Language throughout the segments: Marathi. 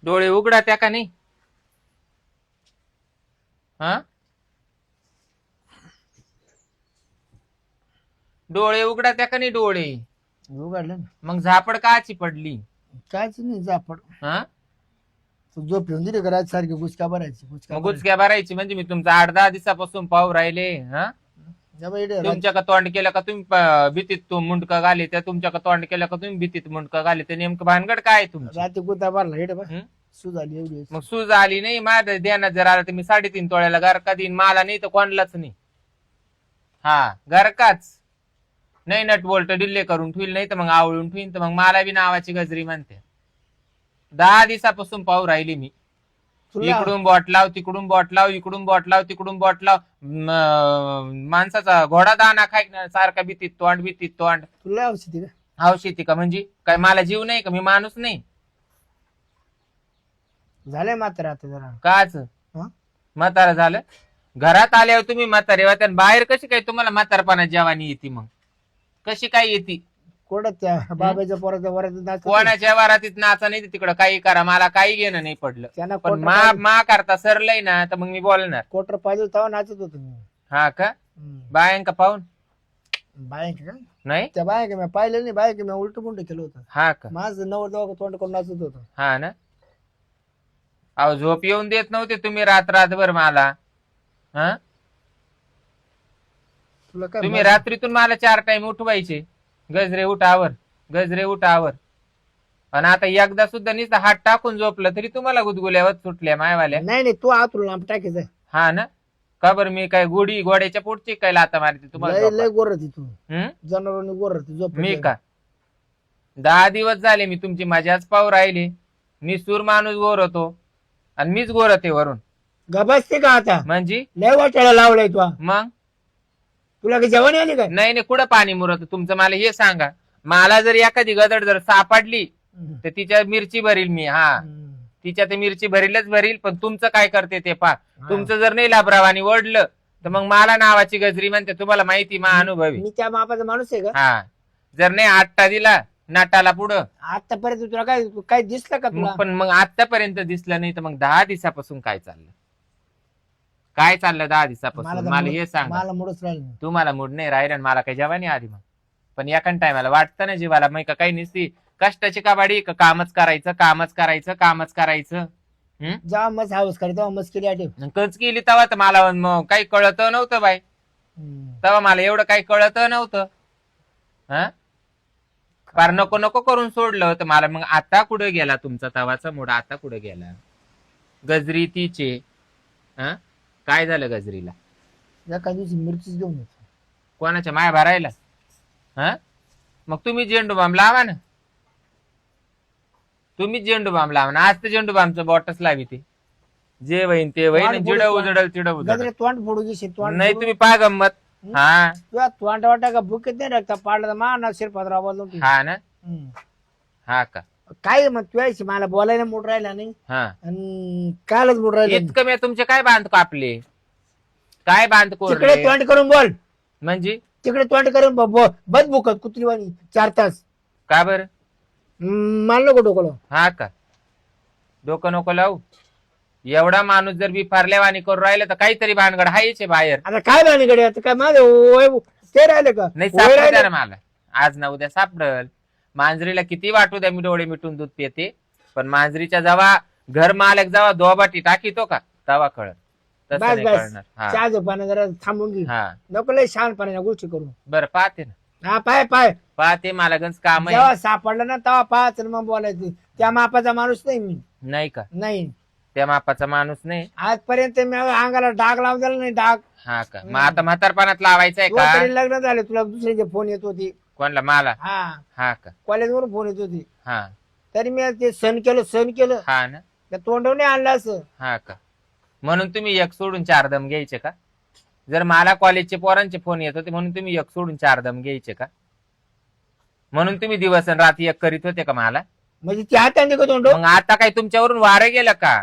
डोळे उघडा त्या का नाही? हा, डोळे उघडा त्या का नाही? डोळे उघडलं ना. मग झापड काची पडली? कायच नाही जापड. हा, तू झोप येऊन दिली घरात सारखी गुचका भरायची मग गुचक्या भरायची म्हणजे मी तुमचा 8-10 दिवसापासून पाहू राहिले. हा, तुमच्या का तोंड केलं का तुम्ही भीतीत तू मुंडका घाले, त्या तुमच्या का तोंड केलं का तुम्ही भीतीत मुंडका घाले, ते नेमकं भानगड काय आहे तुमची? रात्री गुता भरला हेड बा हं? सू झाली एवढी. मग सूज आली नाही माझ्या ध्यानात जर आला तर मी 3.5 तोळ्याला गारका देईन, मला नाही तर कोणलाच नाही. हा, गारकाच नाही, नट बोल्ट डिल्ले करून ठेवील, नाही तर मग आवळून ठेवीन, तर मग मला बी नावाची गजरी म्हणते. 10 दिवसापासून पाहू राहिली मी. तुला इकडून बॉट लाव, तिकडून बॉट लाव, इकडून बॉट लाव, तिकडून बॉट लाव. माणसाचा घोडा दाना खाय सारखा भीतीत तोंड, भीतीत तोंड. तुला औषधी का औषधी का म्हणजे काय? मला जीव नाही का? मी माणूस नाही झालंय मात्र आता जरा. काच हं? म्हातारा झालं? घरात आल्यावर तुम्ही म्हातारे होते आणि बाहेर कशी काय तुम्हाला म्हातारपणा जेवानी येते? मग कशी काय येते? कोणत त्या बाबाच्या पोराच्या वरात नाचत कोणाच्या वारातीत नाचा नाही तिकडं काही करा, मला काही घेणं नाही पडलं. त्यांना पण मा करता सरलंय ना तर मग मी बोलणार. कोटर पाहिजे तेव्हा नाचत होतो मी. हा का? बायांका पाहून बायक का नाही? त्या बायक मी पाहिलं नाही. बायक मी उलट पुंड केलं होतं. हा का? माझं नवर दवा तोंड करून नाचत होतं. हा ना. अहो झोप येऊन देत नव्हते तुम्ही रात्रभर मला. हा, तुला काय तुम्ही रात्रीतून मला 4 टाइम उठवायचे, गजरे उठावर, गजरे उठावर. आणि आता एकदा सुद्धा नुसतं हात टाकून झोपलं तरी तुम्हाला गुदगुल्यावर सुटल्या मायवाल्या. नाही नाही तू आतून लांब टाकायचं. हा ना. का बरं मी काय घोड्याच्या पोटची काय लाता मारते तुम्हाला लय झोपायला? गोर होती तू. हं? जनावरांनी गोर होती झोप. मी का 10 दिवस झाले मी तुमची मजाच पाहू राहिली. मी सूर माणूस गोर होतो आणि मीच गोर होते वरून. गबसते का आता? म्हणजे लय वाटायला लावलाय तू. मग तुला काही जेवण आली काय? नाही नाही, कुठं पाणी मुरत तुमचं मला हे सांगा. मला जर एखादी गदड जर सापडली तर तिच्या मिरची भरील मी. हा, तिच्या ते मिरची भरीलच भरील. पण तुमचं काय करते ते पा. तुमचं जर नाही लाभरावानी ओढलं तर मग मला नावाची गजरी म्हणते. तुम्हाला माहिती मा अनुभवी. मी त्या मापाचा माणूस आहे का? हा, जर नाही आट्टा दिला नाटाला पुढं आतापर्यंत तुला काय दिसलं का तुला? पण मग आतापर्यंत दिसलं नाही तर मग 10 दिवसापासून काय चाललं? काय चाललं 10 दिवसापासून मला हे सांगा. मला मुडच राहील. तुम्हाला मूड नाही राहिला आणि मला काही जेवानी आधी. मग पण एका टायमाला वाटतं ना जीवाला मग काही नसती कष्टाची काबाडी का कामच करायचं, कामच करायचं, कामच करायचं. जेव्हा मस्त हाऊस करी तेव्हा मस्त केली आठव. कच केली तेव्हा तर मला मग काही कळत नव्हतं बाई. तेव्हा मला एवढं काही कळत नव्हतं. हा, फार नको नको करून सोडलं होतं मला. मग आता कुठं गेला तुमचा तवाचा मूड? आता कुठं गेला? गजरी तिचे. हा, काय झालं गजरीला? एका दिवशी मिरचीच घेऊन येतो. कोणाच्या माया भरायला? हा, मग तुम्ही झेंडू बाम लावा ना. तुम्ही झेंडू बाम लावा ना. आज तर झेंडू बामचं बॉटच लावी ते. जे वहीन ते वहीन, जिड उजडल तिड उजडल. गजरे तोंड फोडू घेशील तोंड. नाही तुम्ही पा गंमत. हा तुला तोंड वाटा का भुकेत नाही राखता पाडला मान शिरपात्राव बोलतो. हा ना. हा का? काय मग तुझ्याशी मला बोलायला मूड राहिला नाही. हा, आणि कालच मूड राहिला. इतकं मी तुमचे काय बांध कापले? काय बांध तिकडे कोरले? तोंड करून बोल. म्हणजे तिकडे तोंड करून बद भुकत कुत्रीवाणी 4 तास. का बरं? मला नको डोकलो. हा का? डोकं नको लावू. एवढा माणूस जर बिफारल्यावानी करून राहिला तर काहीतरी भानगड हायचे बाहेर. आता काय बाणीकडे आता काय माझं ते राहिलं का? नाही वय सापडू राहिलं. द्या ना मला. आज ना उद्या सापडल. मांजरीला किती वाटू द्या मी डोळे मिटून दूध पिते, पण मांजरीच्या जेव्हा घर मालक जेव्हा दोबाटी टाकीतो का तेव्हा कळत. तसं बस नाही बस कळणार. हा चहा झोपाने जरा थांबून घे. हा, नको लय शहाणपणाच्या गोष्टी करू. बरं पाहते ना. हा पाय पाय पाहते, मला गंज काम आहे. जेव्हा सापडलं ना तेव्हा पाहच मग बोलायचं. त्या मापाचा माणूस नाही मी. नाही का? नाही त्या मापाचा माणूस नाही. आजपर्यंत मी अंगाला डाग लावून दिला नाही. डाग हा का? मग आता म्हातारपणात लावायचंय तुला का? तरी लग्न झाले तुला दुसऱ्याचे फोन येत होती. कोणला? मला? हा हा का? कॉलेजवरून फोन येत होती. हा तरी मी ते सण केलं हा ना. त्या तोंडवणे आणलं असं. हा का? म्हणून तुम्ही एक सोडून 4 दम घ्यायचे का? जर मला कॉलेजचे पोरांचे फोन येत होते म्हणून तुम्ही एक सोडून 4 दम घ्यायचे का? म्हणून तुम्ही दिवस आणि रात्री एक करीत होते का मला? म्हणजे ते हाताने का तोंड? मग आता काय तुमच्यावरून वारं गेलं का?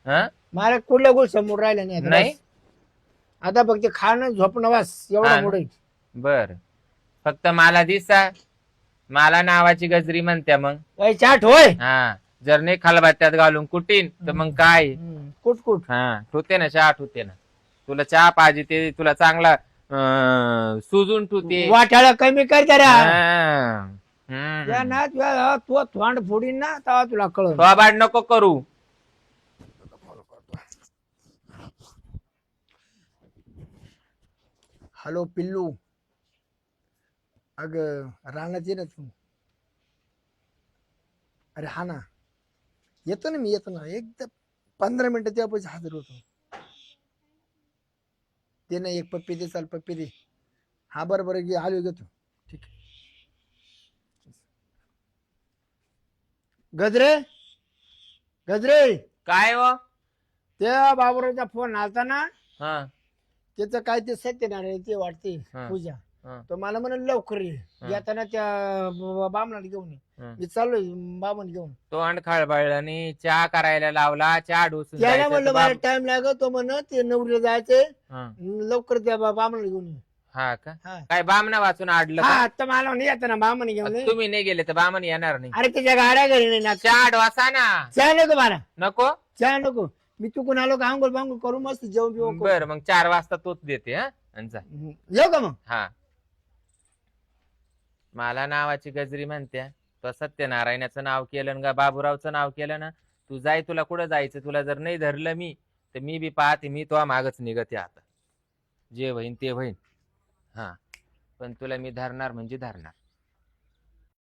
हं? मला कुठल्या गोष्ट समोर राहिल्या नाही आता. नाही? बस. आता फक्त खाणं झोपणं वास हा एवढा ना. मोठं. बर, फक्त मला दिसा मला नावाची गजरी म्हणत्या. मग चाट होय. हा, जर नाही खालबात्यात घालून कुटीन तर मग काय कुठ कुठ हा ठुते ना चहा ठुते ना तुला चहा पाहिजे ते तुला चांगला सुजून ठुते वाटायला कमी कर जरा हम्म. त्या ना तू थोंड फोडीन ना तेव्हा तुला कळत तो बाड नको करू. हॅलो पिल्लू अग रानात ये ना तू अरे हा ना येतो ना मी येतो ना एकदम 15 मिनिटं त्या पैसे हजर होतो ते नाही एक पप्पी दे चाल पप्पी दे हा बरोबर घे आलो घेतो ठीक आहे गजरे गजरे काय हो त्या बाबूरावचा फोन आलता ना हा त्याचं काय ते सत्यनारायण ते वाटते हा. पूजा हा. तो मला म्हणे लवकर ये येताना त्या बामणाला घेऊन ये हा. मी चाललोय बामण घेऊन तोंड खळबळल्याने चहा करायला लावला चहा ढोसून त्याला जायचं म्हणलं तर मला बाब- टाइम लागत तो म्हण ते नवरीला जायचंय हा. लवकर त्या बामणाला घेऊन ये हा का हा. काय बामना वाचून आडलं हा का? आता मला म्हणे येताना बामण घेऊन ये तुम्ही नाही गेले तर बामन येणार नाही. अरे त्याच्या गाड्या घरी नाही ना चहा ढोसा ना चहा नको मला नको चहा नको मी चुकून आलो का आंघोळ बांघोळ करू मस्त जेवण बिवण करू. बर मग 4 वाजता तोच देते हा आणि जा. येऊ का मग हा मला नावाची गजरी म्हणत्या तो सत्यनारायणाचं नाव केलं का बाबूरावचं नाव केलं ना तू जाय तुला कुठं जायचं तुला जर नाही धरलं मी तर मी बी पाहते मी तो मागच निघते आता जे होईन ते होईन हा पण तुला मी धरणार म्हणजे धरणार.